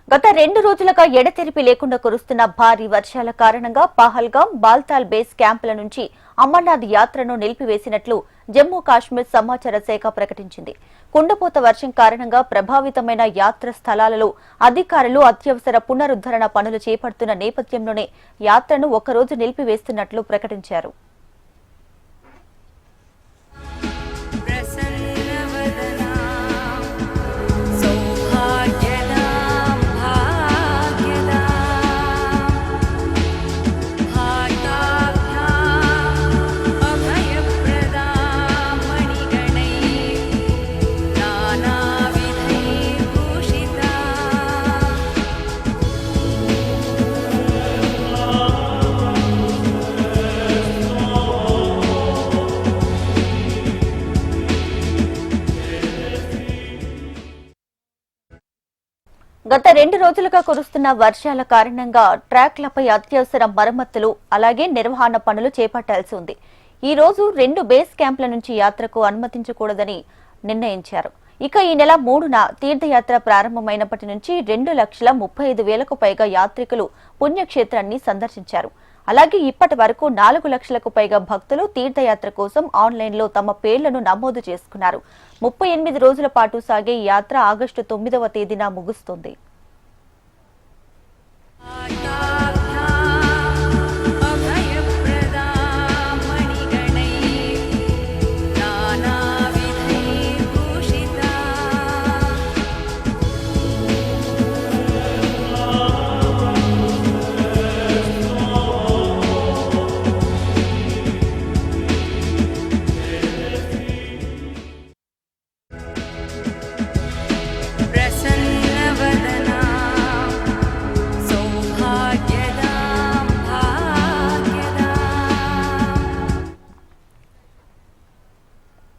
గత 2 రోజులుగా ఎడతెరిపి లేకుండా కురుస్తున్న భారీ వర్షాల కారణంగా పహల్గాం, బాల్తాల్ బేస్ క్యాంపుల నుంచి అమర్నాథ్ యాత్రను నిలిపివేసినట్లు జమ్మూ కాశ్మీర్ సమాచార శాఖ ప్రకటించింది. కుండపోత వర్షం కారణంగా ప్రభావితమైన యాత్ర స్థలాలలో అధికారులు అత్యవసర పునరుద్ధరణ పనులు చేపడుతున్న నేపథ్యంలోనే యాత్రను ఒక్కరోజు నిలిపివేస్తున్నట్లు ప్రకటించారు. గత 2 రోజులుగా కురుస్తున్న వర్షాల కారణంగా ట్రాక్లపై అత్యవసర మరమ్మతులు అలాగే నిర్వహణ పనులు చేపట్టాల్సి ఉంది. ఈ రోజు 2 బేస్ క్యాంపుల నుంచి యాత్రకు అనుమతించకూడదని నిర్ణయించారు. ఇక ఈ నెల 3న తీర్థయాత్ర ప్రారంభమైనప్పటి నుంచి 2,35,000కు పైగా యాత్రికులు పుణ్యక్షేత్రాన్ని సందర్శించారు. అలాగే ఇప్పటి వరకు 4 లక్షలకు పైగా భక్తులు తీర్థయాత్ర కోసం ఆన్లైన్లో తమ పేర్లను నమోదు చేసుకున్నారు. 38 రోజుల పాటు సాగే ఈ యాత్ర ఆగస్టు 9వ తేదీన ముగుస్తుంది.